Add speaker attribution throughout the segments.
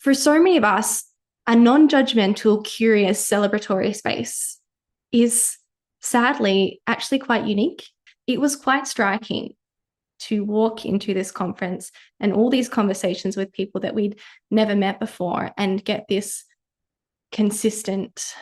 Speaker 1: for so many of us, a non-judgmental, curious, celebratory space is sadly actually quite unique. It was quite striking to walk into this conference and all these conversations with people that we'd never met before and get this consistent,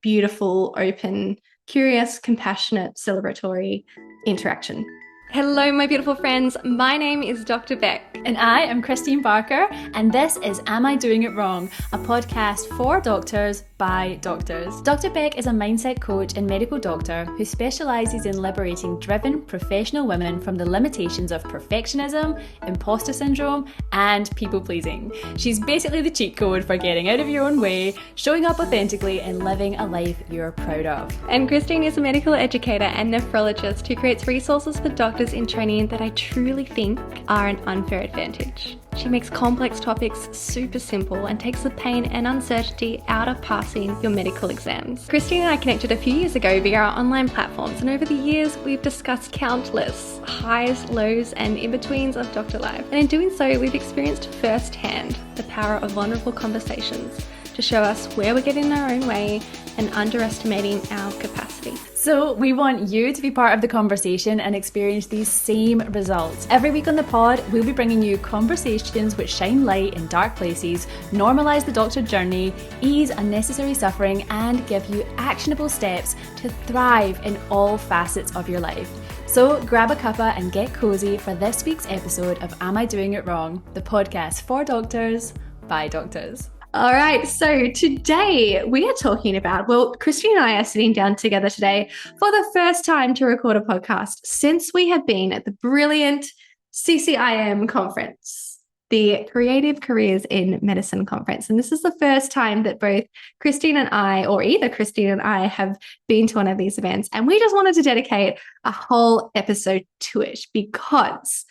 Speaker 1: beautiful, open, curious, compassionate, celebratory interaction. Hello, my beautiful friends. My name is Dr. Becc.
Speaker 2: And I am Kristeen Barker, and this is Am I Doing It Wrong? A podcast for doctors by doctors. Dr. Becc is a mindset coach and medical doctor who specialises in liberating driven professional women from the limitations of perfectionism, imposter syndrome, and people pleasing. She's basically the cheat code for getting out of your own way, showing up authentically, and living a life you're proud of.
Speaker 1: And Kristeen is a medical educator and nephrologist who creates resources for doctors in training that I truly think are an unfair advantage. She makes complex topics super simple and takes the pain and uncertainty out of passing your medical exams. Kristeen and I connected a few years ago via our online platforms, and over the years we've discussed countless highs, lows, and in-betweens of doctor life. And in doing so, we've experienced firsthand the power of vulnerable conversations to show us where we're getting in our own way and underestimating our capacity.
Speaker 2: So we want you to be part of the conversation and experience these same results. Every week on the pod, we'll be bringing you conversations which shine light in dark places, normalise the doctor journey, ease unnecessary suffering, and give you actionable steps to thrive in all facets of your life. So grab a cuppa and get cozy for this week's episode of Am I Doing It Wrong? The podcast for doctors by doctors.
Speaker 1: All right, so today we are talking about, Kristeen and I are sitting down together today for the first time to record a podcast since we have been at the brilliant CCIM conference, the Creative Careers in Medicine conference. And this is the first time that both Kristeen and I, or either Kristeen and I, have been to one of these events. And we just wanted to dedicate a whole episode to it because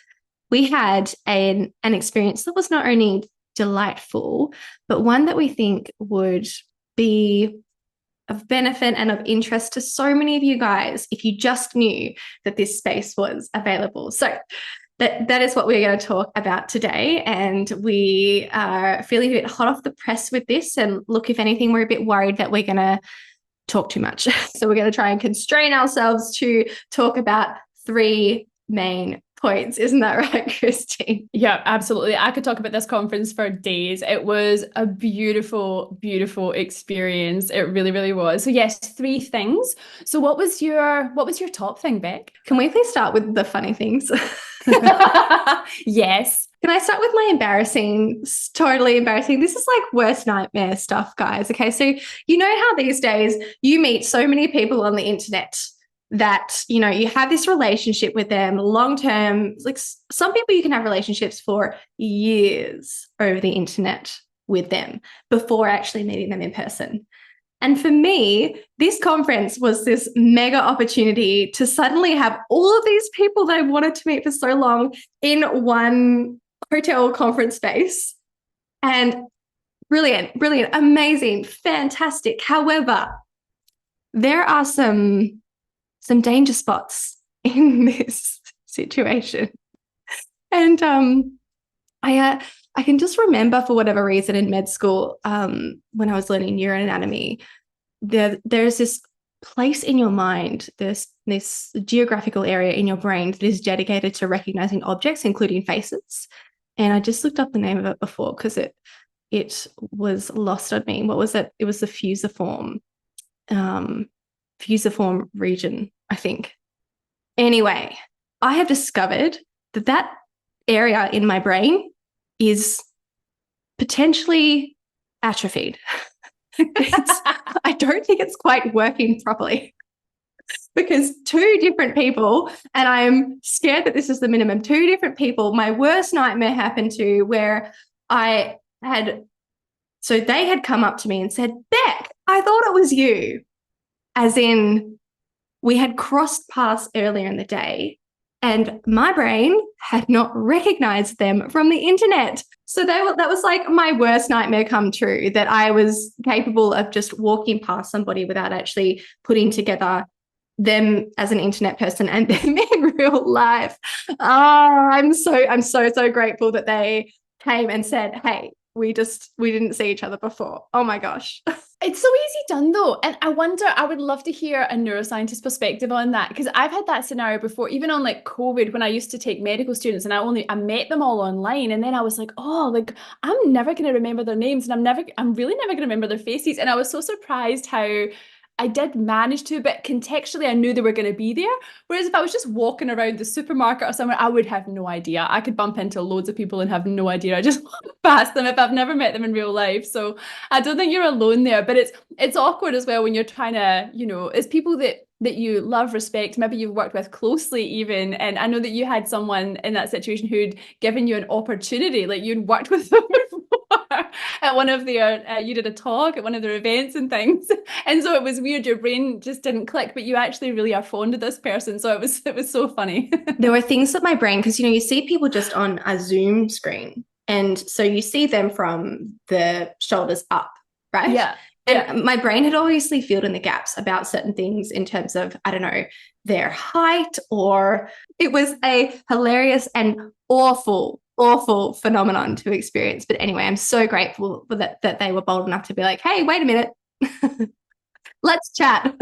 Speaker 1: we had an experience that was not only delightful, but one that we think would be of benefit and of interest to so many of you guys if you just knew that this space was available. So that is what we're going to talk about today. And we are feeling a bit hot off the press with this. And look, if anything, we're a bit worried that we're going to talk too much. So we're going to try and constrain ourselves to talk about three main points. Isn't that right, Kristeen?
Speaker 2: Yeah, absolutely. I could talk about this conference for days. It was a beautiful, beautiful experience. It really, really was. So yes, three things. So what was your top thing, Becc?
Speaker 1: Can we please start with the funny things?
Speaker 2: Yes.
Speaker 1: Can I start with my totally embarrassing? This is like worst nightmare stuff, guys. Okay. So you know how these days you meet so many people on the internet that, you know, you have this relationship with them long term. Like some people you can have relationships for years over the internet with them before actually meeting them in person. And for me, this conference was this mega opportunity to suddenly have all of these people that I wanted to meet for so long in one hotel conference space. And brilliant, amazing, fantastic. However, there are some danger spots in this situation. And I can just remember, for whatever reason, in med school, when I was learning neuroanatomy, there's this place in your mind, there's this geographical area in your brain that is dedicated to recognizing objects, including faces. And I just looked up the name of it before because it was lost on me. What was it? It was the fusiform region, I think. Anyway, I have discovered that area in my brain is potentially atrophied. I don't think it's quite working properly because two different people, and I'm scared that this is the minimum, two different people, my worst nightmare happened to where they had come up to me and said, "Becc, I thought it was you." As in, we had crossed paths earlier in the day and my brain had not recognized them from the internet. So that was like my worst nightmare come true, that I was capable of just walking past somebody without actually putting together them as an internet person and them in real life. Oh, I'm so grateful that they came and said, "Hey, we didn't see each other before. Oh my gosh.
Speaker 2: It's so easy done though. And I wonder, I would love to hear a neuroscientist perspective on that, because I've had that scenario before, even on like COVID, when I used to take medical students and I met them all online. And then I was like, oh, like I'm never going to remember their names, and I'm really never going to remember their faces. And I was so surprised how I did manage to, but contextually, I knew they were going to be there. Whereas if I was just walking around the supermarket or somewhere, I would have no idea. I could bump into loads of people and have no idea. I just walk past them if I've never met them in real life. So I don't think you're alone there, but it's awkward as well when you're trying to, it's people that you love, respect, maybe you've worked with closely even. And I know that you had someone in that situation who'd given you an opportunity, like you'd worked with them before at one of their, you did a talk at one of their events and things. And so it was weird, your brain just didn't click, but you actually really are fond of this person. So it was so funny.
Speaker 1: There were things that my brain, because, you see people just on a Zoom screen. And so you see them from the shoulders up, right?
Speaker 2: Yeah.
Speaker 1: And my brain had obviously filled in the gaps about certain things in terms of, I don't know, their height, or it was a hilarious and awful phenomenon to experience. But anyway, I'm so grateful for that they were bold enough to be like, hey, wait a minute. Let's chat.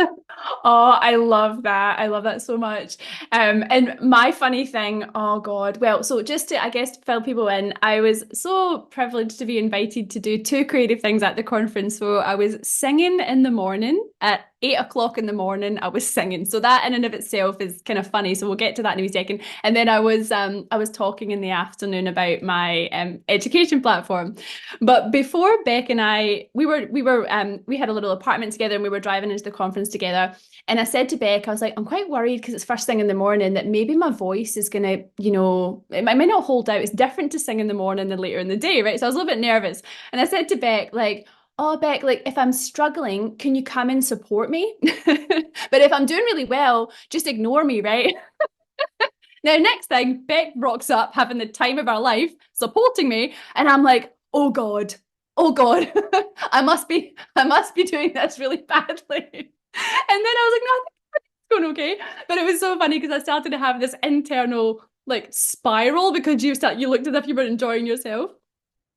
Speaker 2: Oh, I love that. I love that so much. And my funny thing, oh God. Well, so just to, I guess, fill people in, I was so privileged to be invited to do two creative things at the conference. So I was singing in the morning at 8 o'clock in the morning. I was singing. So that in and of itself is kind of funny. So we'll get to that in a second. And then I was talking in the afternoon about my education platform. But before Becc and I, we had a little apartment together and we were driving into the conference together. And I said to Becc, I was like, I'm quite worried because it's first thing in the morning that maybe my voice is going to, it might not hold out. It's different to sing in the morning than later in the day, right? So I was a little bit nervous. And I said to Becc, like, oh, Becc, like if I'm struggling, can you come and support me? But if I'm doing really well, just ignore me, right? Now, next thing, Becc rocks up having the time of her life, supporting me. And I'm like, oh God, I must be doing this really badly. And then I was like, no, I think it's going okay. But it was so funny because I started to have this internal like spiral because you looked as if you were enjoying yourself.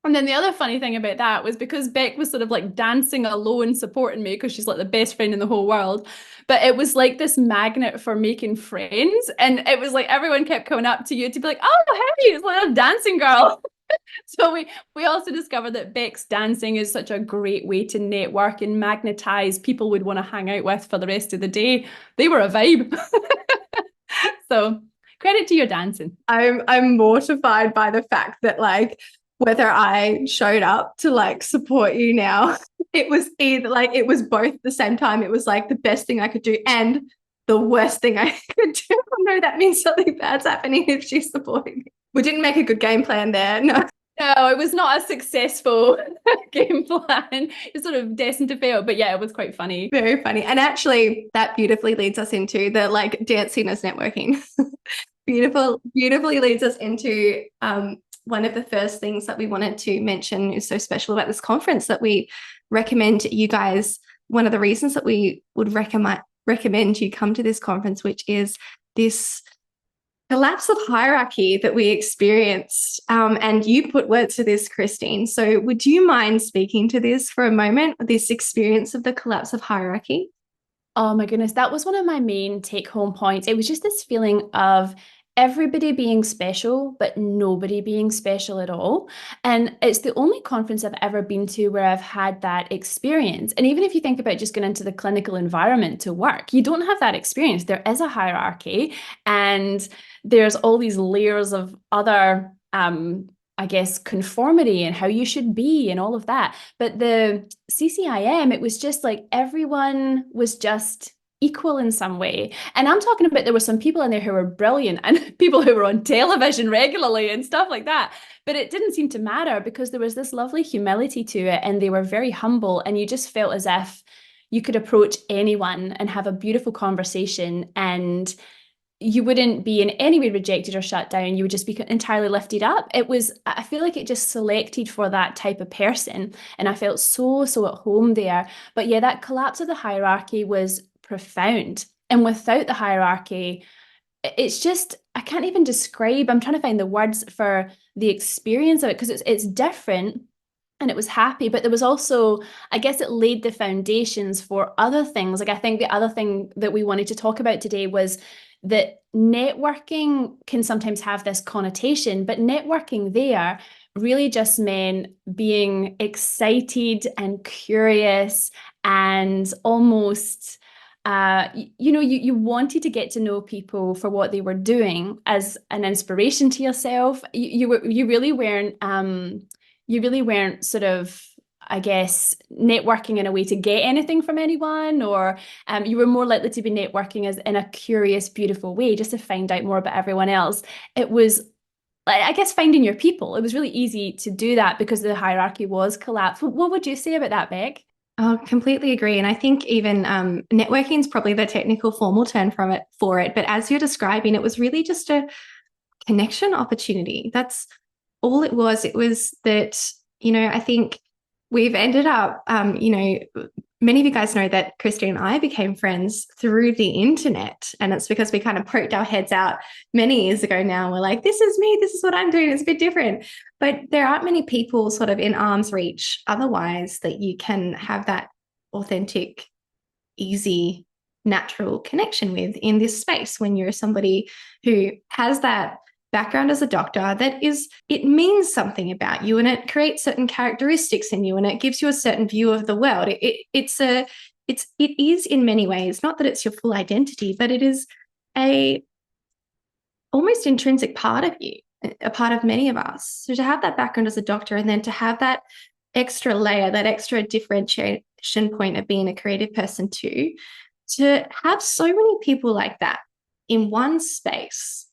Speaker 2: And then the other funny thing about that was because Becc was sort of like dancing alone, supporting me because she's like the best friend in the whole world. But it was like this magnet for making friends. And it was like everyone kept coming up to you to be like, oh, hey, it's like a dancing girl. So we also discovered that Becc's dancing is such a great way to network and magnetize people would want to hang out with for the rest of the day. They were a vibe. So credit to your dancing.
Speaker 1: I'm mortified by the fact that like whether I showed up to like support you now, it was either like it was both at the same time. It was like the best thing I could do and the worst thing I could do. Oh no, that means something bad's happening if she's supporting me. We didn't make a good game plan there. No,
Speaker 2: it was not a successful game plan. It's sort of destined to fail. But yeah, it was quite funny.
Speaker 1: Very funny. And actually that beautifully leads us into the like dancing as networking. Beautifully leads us into one of the first things that we wanted to mention is so special about this conference that we recommend you guys. One of the reasons that we would recommend you come to this conference, which is this collapse of hierarchy that we experienced. And you put words to this, Kristeen. So would you mind speaking to this for a moment, this experience of the collapse of hierarchy?
Speaker 2: Oh my goodness, that was one of my main take-home points. It was just this feeling of everybody being special, but nobody being special at all. And it's the only conference I've ever been to where I've had that experience. And even if you think about just going into the clinical environment to work, you don't have that experience. There is a hierarchy and there's all these layers of other I guess, conformity and how you should be and all of that. But the CCIM, it was just like everyone was just equal in some way. And I'm talking about there were some people in there who were brilliant and people who were on television regularly and stuff like that. But it didn't seem to matter because there was this lovely humility to it and they were very humble and you just felt as if you could approach anyone and have a beautiful conversation and you wouldn't be in any way rejected or shut down. You would just be entirely lifted up. I feel like it just selected for that type of person. And I felt so at home there. But yeah, that collapse of the hierarchy was profound. And without the hierarchy, it's just, I can't even describe, I'm trying to find the words for the experience of it because it's different. and it was happy. But there was also, I guess it laid the foundations for other things. Like I think the other thing that we wanted to talk about today was that networking can sometimes have this connotation, but networking there really just meant being excited and curious and almost you wanted to get to know people for what they were doing as an inspiration to yourself. You really weren't sort of, I guess, networking in a way to get anything from anyone, or you were more likely to be networking as in a curious, beautiful way, just to find out more about everyone else. It was, I guess, finding your people. It was really easy to do that because the hierarchy was collapsed. What would you say about that, Becc?
Speaker 1: I completely agree. And I think even networking is probably the technical formal term for it. But as you're describing, it was really just a connection opportunity. That's all it was. It was that, I think we've ended up, many of you guys know that Kristeen and I became friends through the internet. And it's because we kind of poked our heads out many years ago now. And we're like, this is me. This is what I'm doing. It's a bit different. But there aren't many people sort of in arm's reach otherwise that you can have that authentic, easy, natural connection with in this space when you're somebody who has that background as a doctor it means something about you, and it creates certain characteristics in you, and it gives you a certain view of the world. It is in many ways, not that it's your full identity, but it is a almost intrinsic part of you, a part of many of us. So to have that background as a doctor, and then to have that extra layer, that extra differentiation point of being a creative person too, to have so many people like that in one space,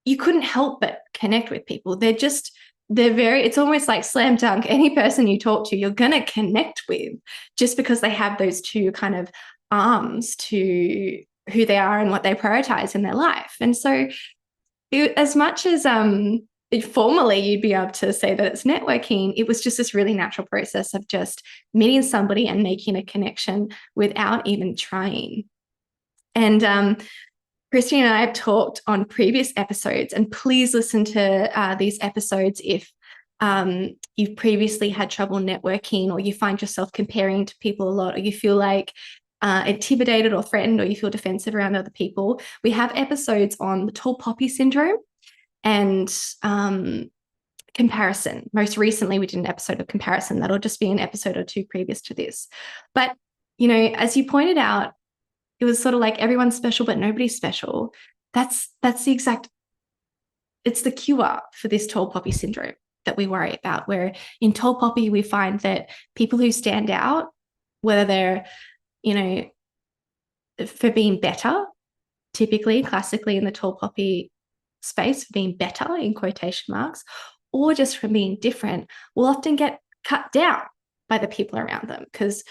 Speaker 1: you couldn't help but connect with people. It's almost like slam dunk. Any person you talk to, you're going to connect with just because they have those two kind of arms to who they are and what they prioritize in their life. And so as much as formally you'd be able to say that it's networking, it was just this really natural process of just meeting somebody and making a connection without even trying. And Kristeen and I have talked on previous episodes, and please listen to these episodes if you've previously had trouble networking, or you find yourself comparing to people a lot, or you feel like intimidated or threatened, or you feel defensive around other people. We have episodes on the tall poppy syndrome and comparison. Most recently, we did an episode of comparison. That'll just be an episode or two previous to this. But, as you pointed out, it was sort of like everyone's special, but nobody's special. It's the cure for this tall poppy syndrome that we worry about, where in tall poppy, we find that people who stand out, whether they're, for being better, typically, classically in the tall poppy space, for being better in quotation marks, or just from being different, will often get cut down by the people around them because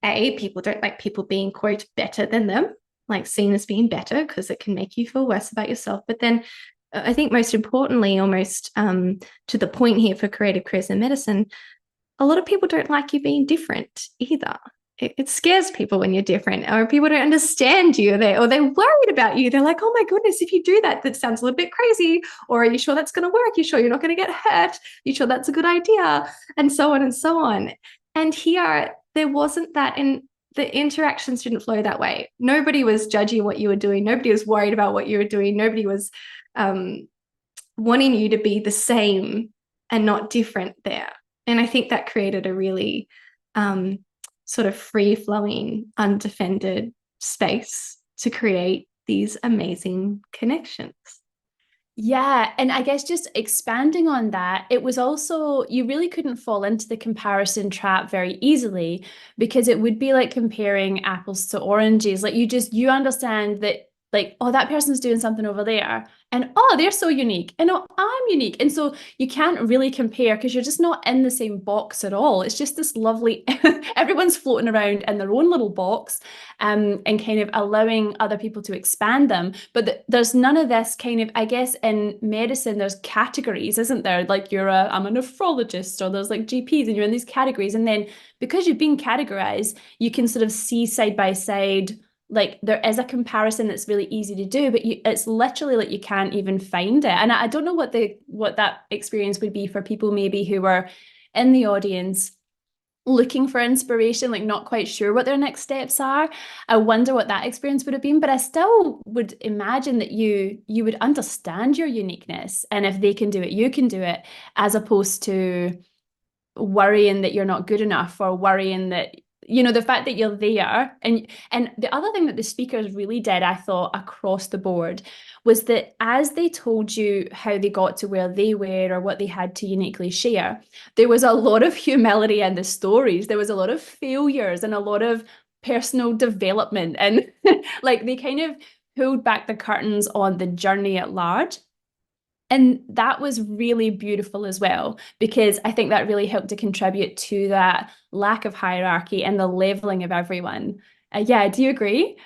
Speaker 1: people don't like people being, quote, better than them, like seen as being better, because it can make you feel worse about yourself. But then I think most importantly, almost to the point here for creative careers in medicine, a lot of people don't like you being different either. It scares people when you're different, or people don't understand you, or they're worried about you. They're like, oh my goodness, if you do that, that sounds a little bit crazy. Or are you sure that's going to work? Are you sure you're not going to get hurt? Are you sure that's a good idea? And so on and so on. And here, there wasn't that, and the interactions didn't flow that way. Nobody was judging what you were doing. Nobody was worried about what you were doing. Nobody was wanting you to be the same and not different there. And I think that created a really sort of free-flowing, undefended space to create these amazing connections.
Speaker 2: Yeah. And I guess just expanding on that, it was also, you really couldn't fall into the comparison trap very easily, because it would be like comparing apples to oranges. Like you understand that, like, oh, that person's doing something over there, and oh, they're so unique, and oh, I'm unique. And so you can't really compare because you're just not in the same box at all. It's just this lovely, everyone's floating around in their own little box, and kind of allowing other people to expand them. But there's none of this kind of, I guess in medicine, there's categories, isn't there? Like I'm a nephrologist, or there's like GPs, and you're in these categories. And then because you've been categorized, you can sort of see side by side, like there is a comparison that's really easy to do, but it's literally like you can't even find it. And I don't know what that experience would be for people maybe who were in the audience looking for inspiration, like not quite sure what their next steps are. I wonder what that experience would have been, but I still would imagine that you would understand your uniqueness, and if they can do it, you can do it, as opposed to worrying that you're not good enough, or worrying that, you know, the fact that you're there. And the other thing that the speakers really did, I thought, across the board, was that as they told you how they got to where they were or what they had to uniquely share, there was a lot of humility in the stories. There was a lot of failures and a lot of personal development, and like they kind of pulled back the curtains on the journey at large. And that was really beautiful as well, because I think that really helped to contribute to that lack of hierarchy and the leveling of everyone. Yeah, do you agree?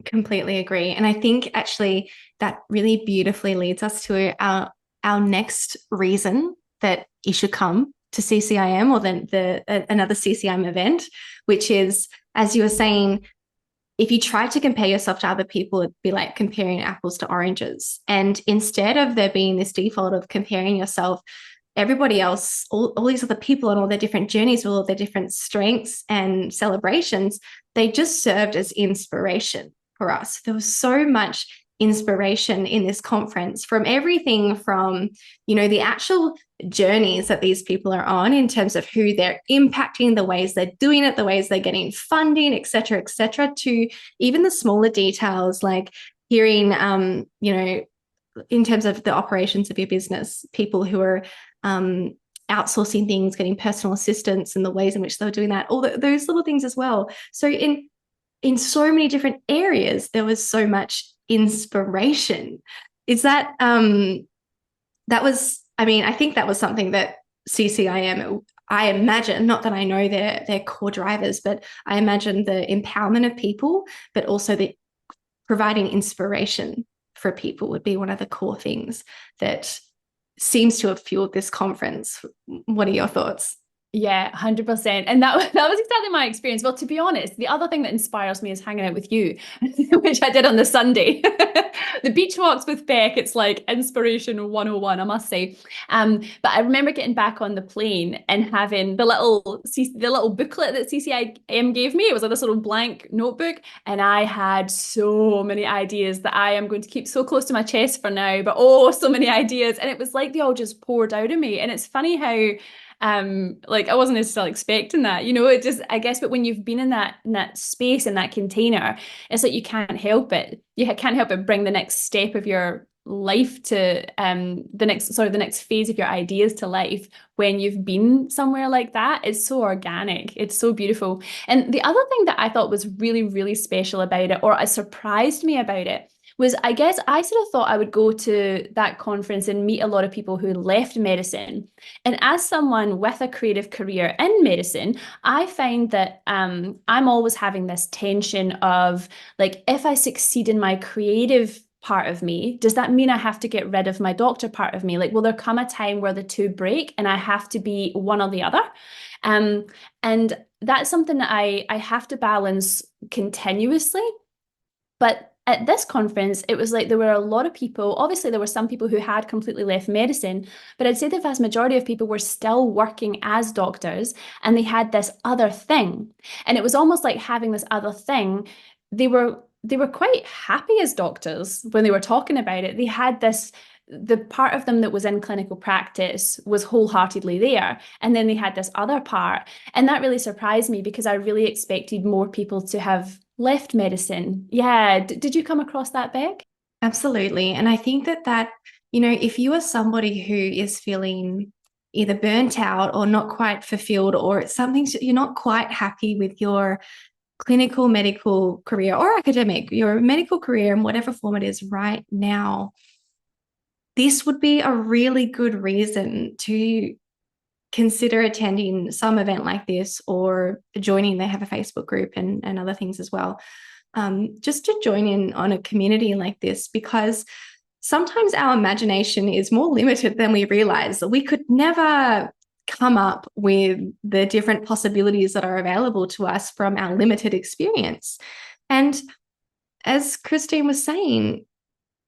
Speaker 1: Completely agree. And I think actually that really beautifully leads us to our next reason that you should come to CCIM, or another CCIM event, which is, as you were saying, if you try to compare yourself to other people, it'd be like comparing apples to oranges. And instead of there being this default of comparing yourself, everybody else, all these other people and all their different journeys with all their different strengths and celebrations, they just served as inspiration for us. There was so much inspiration in this conference, from everything from, you know, the actual journeys that these people are on in terms of who they're impacting, the ways they're doing it, the ways they're getting funding, et cetera, to even the smaller details, like hearing, you know, in terms of the operations of your business, people who are outsourcing things, getting personal assistance, and the ways in which they were doing that, all those little things as well. So in so many different areas, there was so much inspiration. Is that that was, I mean, I think that was something that CCIM, I imagine, not that I know their core drivers, but I imagine the empowerment of people, but also the providing inspiration for people would be one of the core things that seems to have fueled this conference. What are your thoughts?
Speaker 2: Yeah, 100%. And that was exactly my experience. Well, to be honest, the other thing that inspires me is hanging out with you, which I did on the Sunday. The beach walks with Becc, it's like inspiration 101, I must say. But I remember getting back on the plane and having the little booklet that CCIM gave me. It was like this little blank notebook, and I had so many ideas that I am going to keep so close to my chest for now, but oh, so many ideas. And it was like they all just poured out of me. And it's funny how like I wasn't necessarily expecting that, you know, it just, I guess, but when you've been in that space, in that container, it's like you can't help it. You can't help but bring the next step of your life to the next phase of your ideas to life when you've been somewhere like that. It's so organic. It's so beautiful. And the other thing that I thought was really, really special about it, or surprised me about it, was, I guess I sort of thought I would go to that conference and meet a lot of people who left medicine. And as someone with a creative career in medicine, I find that I'm always having this tension of, like, if I succeed in my creative part of me, does that mean I have to get rid of my doctor part of me? Like, will there come a time where the two break and I have to be one or the other? And that's something that I have to balance continuously. But at this conference, it was like there were a lot of people. Obviously, there were some people who had completely left medicine, but I'd say the vast majority of people were still working as doctors, and they had this other thing. And it was almost like having this other thing. They were quite happy as doctors when they were talking about it. They had this, the part of them that was in clinical practice was wholeheartedly there. And then they had this other part. And that really surprised me, because I really expected more people to have left medicine. Yeah. Did you come across that, Becc?
Speaker 1: Absolutely. And I think that, you know, if you are somebody who is feeling either burnt out or not quite fulfilled, or it's something you're not quite happy with your clinical medical career or academic, your medical career in whatever form it is right now, this would be a really good reason to consider attending some event like this, or joining. They have a Facebook group and other things as well. Just to join in on a community like this, because sometimes our imagination is more limited than we realize. We could never come up with the different possibilities that are available to us from our limited experience. And as Kristeen was saying,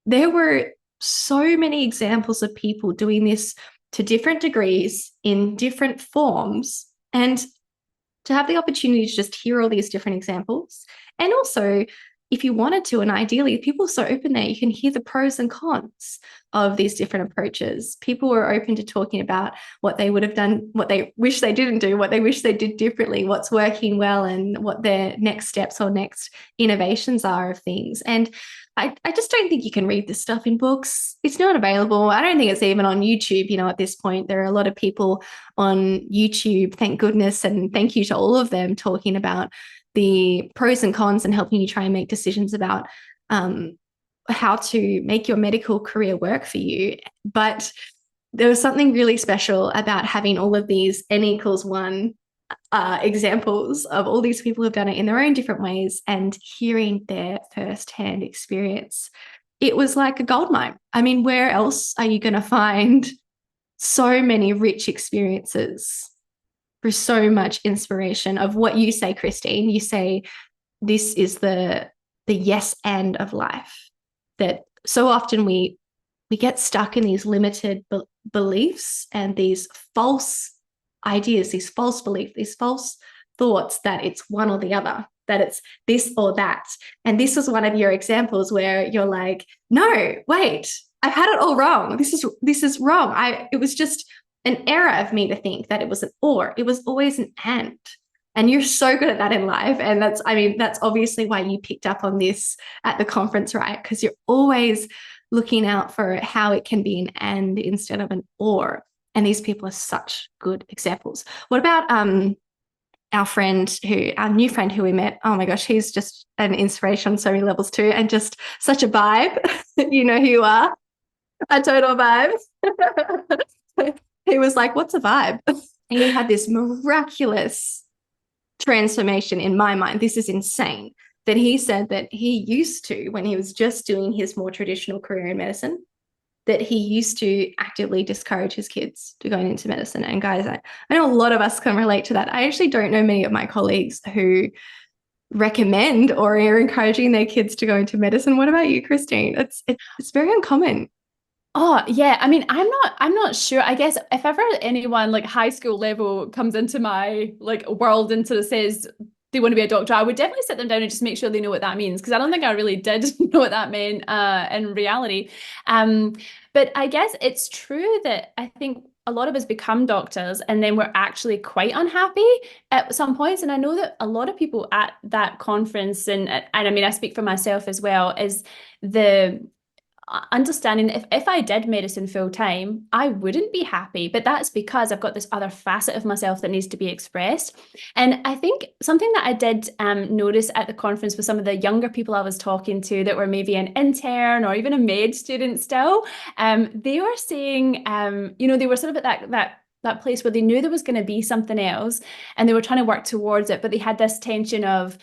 Speaker 1: there were so many examples of people doing this to different degrees in different forms, and to have the opportunity to just hear all these different examples. And also, if you wanted to, and ideally, people are so open there, you can hear the pros and cons of these different approaches. People were open to talking about what they would have done, what they wish they didn't do, what they wish they did differently, what's working well, and what their next steps or next innovations are of things. And I just don't think you can read this stuff in books. It's not available. I don't think it's even on YouTube. You know, at this point, there are a lot of people on YouTube, thank goodness, and thank you to all of them, talking about the pros and cons and helping you try and make decisions about how to make your medical career work for you. But there was something really special about having all of these N=1 examples of all these people who've done it in their own different ways and hearing their firsthand experience. It was like a goldmine. I mean, where else are you going to find so many rich experiences for so much inspiration of what you say, Kristeen? You say this is the yes and of life, that so often we get stuck in these limited beliefs and these false ideas, these false beliefs, these false thoughts that it's one or the other, that it's this or that. And this was one of your examples where you're like, no, wait, I've had it all wrong. This is wrong. It was just an error of me to think that it was an or. It was always an and. And you're so good at that in life. And that's obviously why you picked up on this at the conference, right? Because you're always looking out for how it can be an and instead of an or. And these people are such good examples. What about our new friend who we met? Oh my gosh, he's just an inspiration on so many levels too, and just such a vibe. You know who you are, a total vibe. He was like, what's a vibe? And he had this miraculous transformation in my mind. This is insane. That he said that he used to, when he was just doing his more traditional career in medicine, that he used to actively discourage his kids to going into medicine. And guys, I know a lot of us can relate to that. I actually don't know many of my colleagues who recommend or are encouraging their kids to go into medicine. What about you, Kristeen? It's very uncommon.
Speaker 2: Oh, yeah. I mean, I'm not sure. I guess if ever anyone like high school level comes into my like world and sort of says they want to be a doctor, I would definitely sit them down and just make sure they know what that means, because I don't think I really did know what that meant in reality. But I guess it's true that I think a lot of us become doctors and then we're actually quite unhappy at some points. And I know that a lot of people at that conference, and I mean, I speak for myself as well, is the understanding that if I did medicine full time, I wouldn't be happy. But that's because I've got this other facet of myself that needs to be expressed. And I think something that I did notice at the conference with some of the younger people I was talking to that were maybe an intern or even a med student still, they were saying, they were sort of at that place where they knew there was going to be something else and they were trying to work towards it, but they had this tension of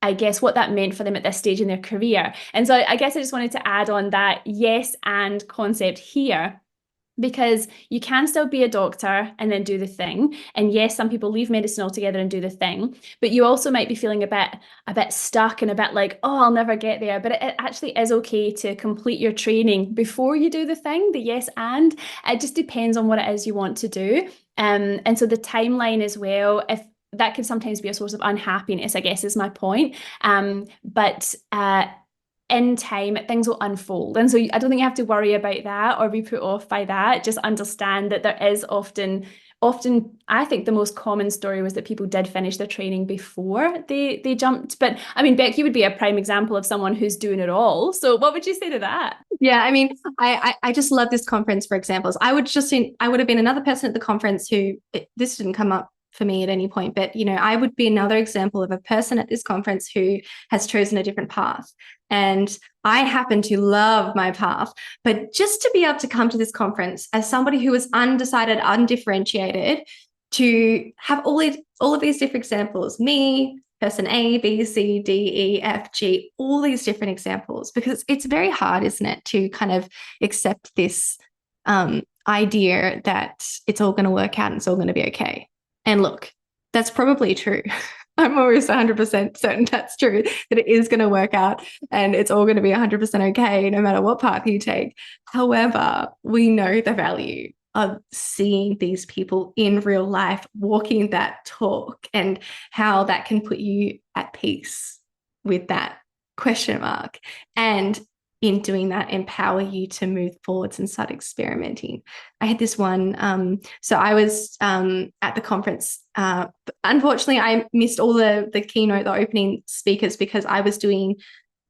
Speaker 2: I guess what that meant for them at this stage in their career. And so I guess I just wanted to add on that yes and concept here, because you can still be a doctor and then do the thing. And yes, some people leave medicine altogether and do the thing, but you also might be feeling a bit stuck and a bit like, oh, I'll never get there. But it actually is okay to complete your training before you do the thing, the yes and. It just depends on what it is you want to do. And so the timeline as well, if that can sometimes be a source of unhappiness, I guess is my point. But in time, things will unfold. And so I don't think you have to worry about that or be put off by that. Just understand that there is often, I think the most common story was that people did finish their training before they jumped. But I mean, Becc, you would be a prime example of someone who's doing it all. So what would you say to that?
Speaker 1: Yeah, I mean, I just love this conference for examples. I would have been another person at the conference this didn't come up for me at any point, but I would be another example of a person at this conference who has chosen a different path. And I happen to love my path, but just to be able to come to this conference as somebody who was undecided, undifferentiated, to have all of these different examples, me, person A, B, C, D, E, F, G, all these different examples, because it's very hard, isn't it, to kind of accept this idea that it's all going to work out and it's all going to be okay. And look, that's probably true. I'm almost 100% certain that's true, that it is going to work out and it's all going to be 100% okay, no matter what path you take. However, we know the value of seeing these people in real life, walking that talk, and how that can put you at peace with that question mark. And in doing that, empower you to move forwards and start experimenting. I had this one. So I was at the conference. Unfortunately, I missed all the keynote, the opening speakers, because I was doing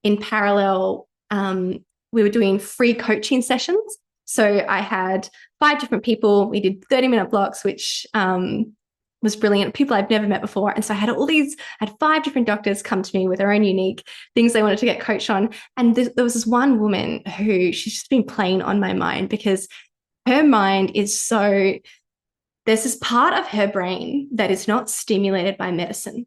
Speaker 1: in parallel. We were doing free coaching sessions. So I had 5 different people. We did 30-minute blocks, which was brilliant. People I've never met before. And so I had 5 different doctors come to me with their own unique things they wanted to get coached on. And there was this one woman who she's just been playing on my mind, because her mind is so, there's this part of her brain that is not stimulated by medicine.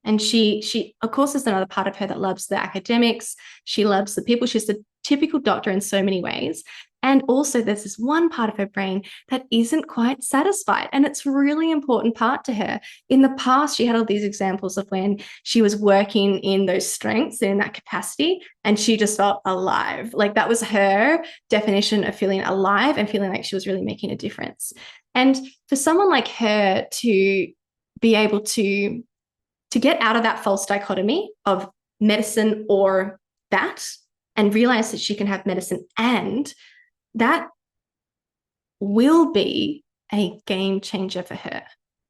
Speaker 1: And she, of course, there's another part of her that loves the academics. She loves the people. She's the typical doctor in so many ways. And also there's this one part of her brain that isn't quite satisfied. And it's a really important part to her. In the past, she had all these examples of when she was working in those strengths and in that capacity, and she just felt alive. Like that was her definition of feeling alive and feeling like she was really making a difference. And for someone like her to be able to get out of that false dichotomy of medicine or that, and realize that she can have medicine, and that will be a game changer for her.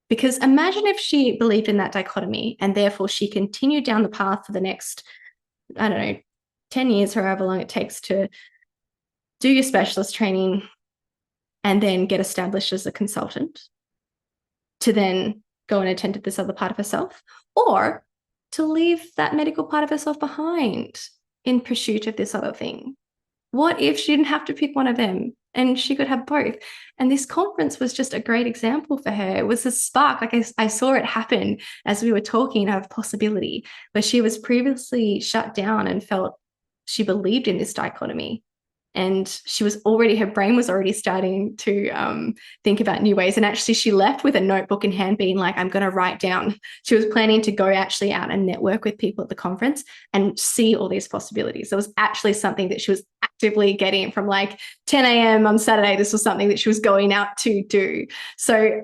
Speaker 1: Because imagine if she believed in that dichotomy and therefore she continued down the path for the next, 10 years, however long it takes to do your specialist training and then get established as a consultant, to then go and attend to this other part of herself, or to leave that medical part of herself behind in pursuit of this other thing. What if she didn't have to pick one of them and she could have both? And this conference was just a great example for her. It was a spark. Like I saw it happen as we were talking of possibility, where she was previously shut down and felt she believed in this dichotomy. And her brain was already starting to think about new ways. And actually she left with a notebook in hand being like, I'm going to write down. She was planning to go actually out and network with people at the conference and see all these possibilities. It was actually something that she was actively getting from like 10 a.m. on Saturday. This was something that she was going out to do. So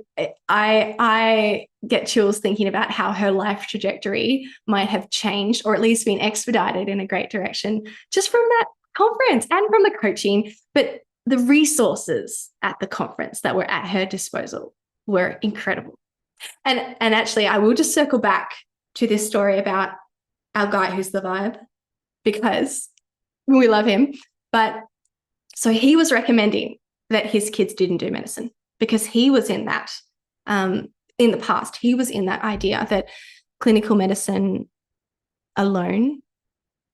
Speaker 1: I get chills thinking about how her life trajectory might have changed, or at least been expedited in a great direction, just from that conference and from the coaching. But the resources at the conference that were at her disposal were incredible. And actually, I will just circle back to this story about our guy who's the vibe, because we love him. But so he was recommending that his kids didn't do medicine, because he was in that in the past. He was in that idea that clinical medicine alone,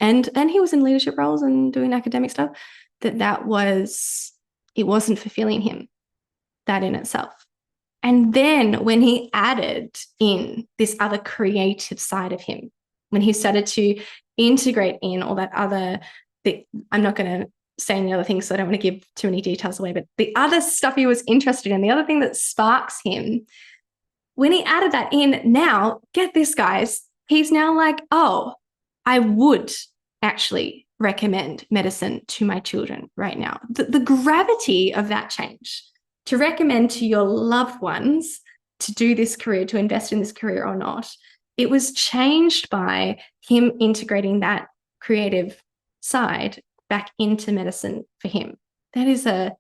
Speaker 1: and he was in leadership roles and doing academic stuff, it wasn't fulfilling him, that in itself. And then when he added in this other creative side of him, when he started to integrate in all that other, I'm not going to say any other things, so I don't want to give too many details away, but the other stuff he was interested in, the other thing that sparks him, when he added that in, now, get this, guys, he's now like, oh, I would actually recommend medicine to my children right now. The gravity of that change, to recommend to your loved ones to do this career, to invest in this career or not, it was changed by him integrating that creative side back into medicine for him. That is a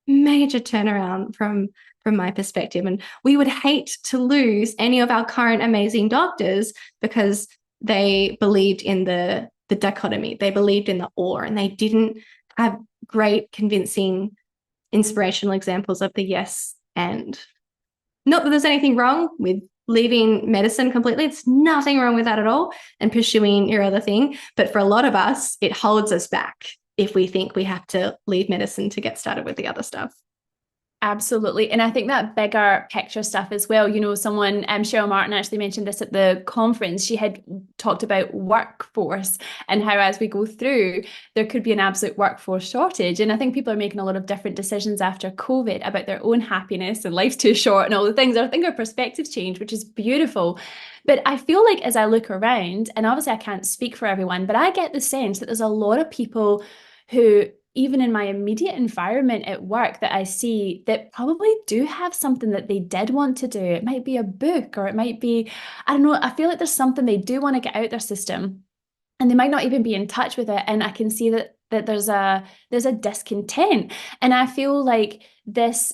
Speaker 1: major turnaround from my perspective. And we would hate to lose any of our current amazing doctors because they believed in the dichotomy. They believed in the or, and they didn't have great, convincing, inspirational examples of the yes and. Not that there's anything wrong with leaving medicine completely. It's nothing wrong with that at all, and pursuing your other thing. But for a lot of us, it holds us back if we think we have to leave medicine to get started with the other stuff.
Speaker 2: Absolutely. And I think that bigger picture stuff as well, you know, someone, Cheryl Martin actually mentioned this at the conference. She had talked about workforce and how as we go through, there could be an absolute workforce shortage. And I think people are making a lot of different decisions after COVID about their own happiness and life's too short and all the things. I think our perspectives change, which is beautiful. But I feel like as I look around, and obviously I can't speak for everyone, but I get the sense that there's a lot of people who, even in my immediate environment at work, that I see that probably do have something that they did want to do. It might be a book, or it might be, I don't know, I feel like there's something they do want to get out their system, and they might not even be in touch with it. And I can see that there's a discontent. And I feel like this,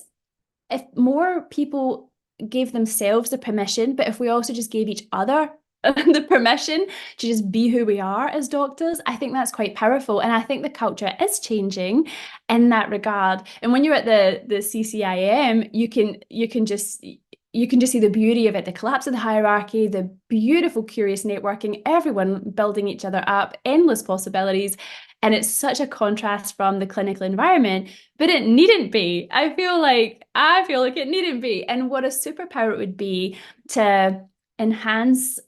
Speaker 2: if more people gave themselves the permission, but if we also just gave each other the permission to just be who we are as doctors, I think that's quite powerful. And I think the culture is changing in that regard. And when you're at the CCIM, you can just see the beauty of it, the collapse of the hierarchy, the beautiful curious networking, everyone building each other up, endless possibilities. And it's such a contrast from the clinical environment, but it needn't be. I feel like it needn't be. And what a superpower it would be to enhance,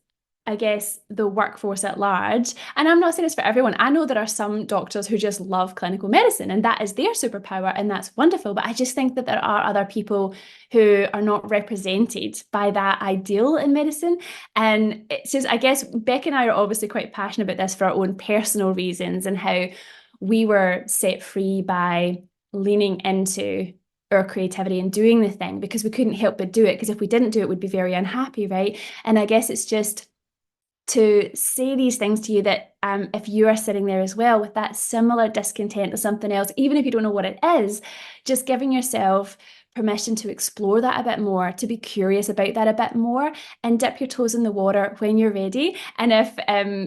Speaker 2: I guess, the workforce at large. And I'm not saying it's for everyone. I know there are some doctors who just love clinical medicine and that is their superpower, and that's wonderful. But I just think that there are other people who are not represented by that ideal in medicine. And it's just, I guess, Becc and I are obviously quite passionate about this for our own personal reasons, and how we were set free by leaning into our creativity and doing the thing because we couldn't help but do it. Because if we didn't do it, we'd be very unhappy, right? And I guess it's just to say these things to you that if you are sitting there as well with that similar discontent to something else, even if you don't know what it is, just giving yourself permission to explore that a bit more, to be curious about that a bit more, and dip your toes in the water when you're ready. And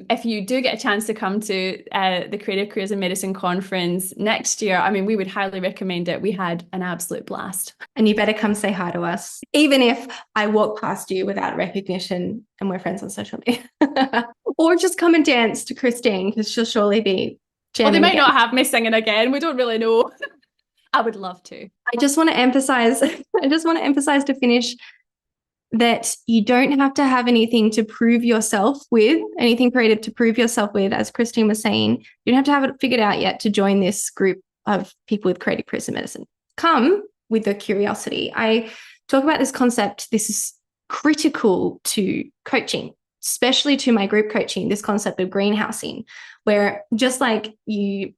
Speaker 2: if you do get a chance to come to the Creative Careers in Medicine conference next year, I mean, we would highly recommend it. We had an absolute blast.
Speaker 1: And you better come say hi to us, even if I walk past you without recognition and we're friends on social media. Or just come and dance to Kristeen, because she'll surely be jamming.
Speaker 2: Well, they might
Speaker 1: again.
Speaker 2: not have me singing again. We don't really know. I would love to.
Speaker 1: I just want to emphasize to finish that you don't have to have anything to prove yourself with, anything creative to prove yourself with, as Kristeen was saying. You don't have to have it figured out yet to join this group of people with creative careers in medicine. Come with the curiosity. I talk about this concept. This is critical to coaching, especially to my group coaching, this concept of greenhousing, where just like you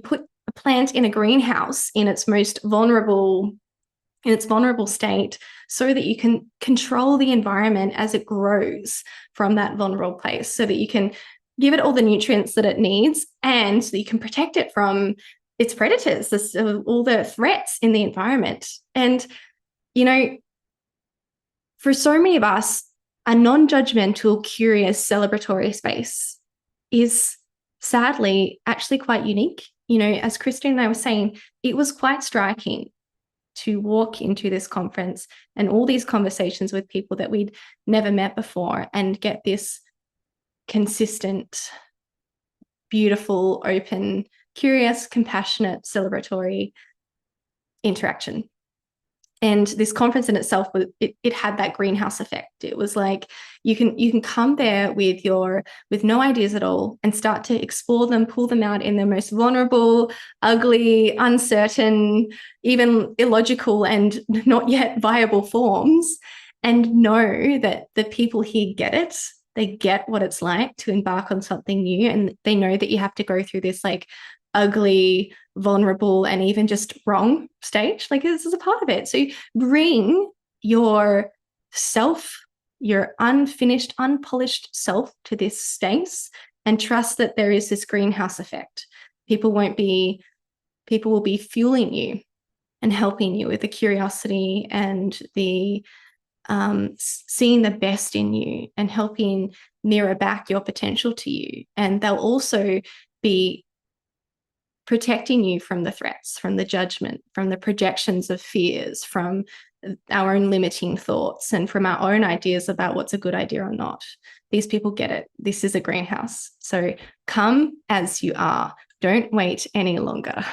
Speaker 1: put a plant in a greenhouse in its most vulnerable state, so that you can control the environment as it grows from that vulnerable place, so that you can give it all the nutrients that it needs, and that you can protect it from its predators, all the threats in the environment. And, for so many of us, a non-judgmental, curious, celebratory space is sadly actually quite unique. As Kristeen and I were saying, it was quite striking to walk into this conference and all these conversations with people that we'd never met before and get this consistent, beautiful, open, curious, compassionate, celebratory interaction. And this conference in itself, it had that greenhouse effect. It was like you can come there with no ideas at all and start to explore them, pull them out in their most vulnerable, ugly, uncertain, even illogical and not yet viable forms, and know that the people here get it. They get what it's like to embark on something new, and they know that you have to go through this like ugly, vulnerable, and even just wrong stage. Like, this is a part of it. So bring your self, your unfinished, unpolished self to this space, and trust that there is this greenhouse effect. People will be fueling you and helping you with the curiosity and the seeing the best in you and helping mirror back your potential to you. And they'll also be protecting you from the threats, from the judgment, from the projections of fears, from our own limiting thoughts, and from our own ideas about what's a good idea or not. These people get it. This is a greenhouse. So come as you are. Don't wait any longer.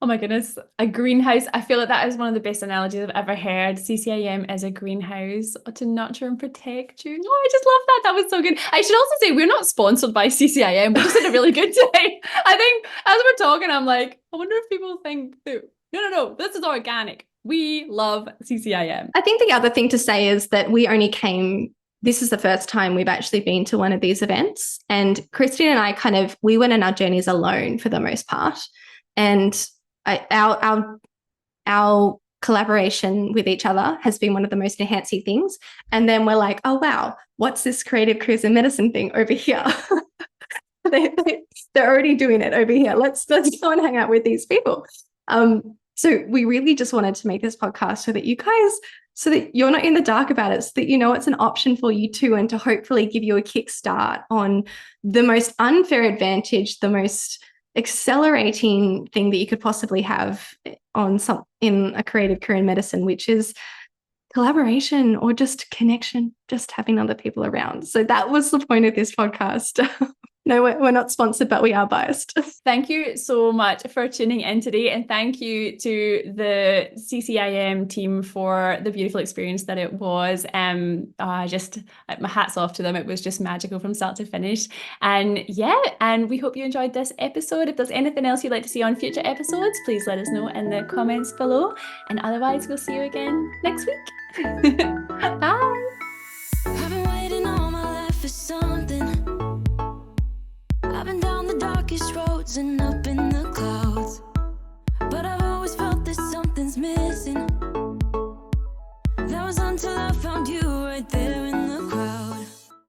Speaker 2: Oh my goodness, a greenhouse. I feel like that is one of the best analogies I've ever heard. CCIM is a greenhouse to nurture and protect you. Oh, I just love that. That was so good. I should also say we're not sponsored by CCIM. We just had a really good day. I think as we're talking, I'm like, I wonder if people think that, no, this is organic. We love CCIM.
Speaker 1: I think the other thing to say is that this is the first time we've actually been to one of these events. And Kristeen and I we went on our journeys alone for the most part. And our collaboration with each other has been one of the most enhancing things. And then we're like, oh, wow, what's this creative careers in medicine thing over here? They're already doing it over here. Let's go and hang out with these people. So we really just wanted to make this podcast so that you're not in the dark about it, so that you know it's an option for you too, and to hopefully give you a kickstart on the most unfair advantage, the most accelerating thing that you could possibly have in a creative career in medicine, which is collaboration or just connection, just having other people around. So that was the point of this podcast. No, we're not sponsored, but we are biased.
Speaker 2: Thank you so much for tuning in today. And thank you to the CCIM team for the beautiful experience that it was. My hat's off to them. It was just magical from start to finish. And we hope you enjoyed this episode. If there's anything else you'd like to see on future episodes, please let us know in the comments below. And otherwise, we'll see you again next week. Bye.
Speaker 3: I've been waiting all my life for something. I've been down the darkest roads and up in the clouds, but I've always felt that something's missing. That was until I found you right there.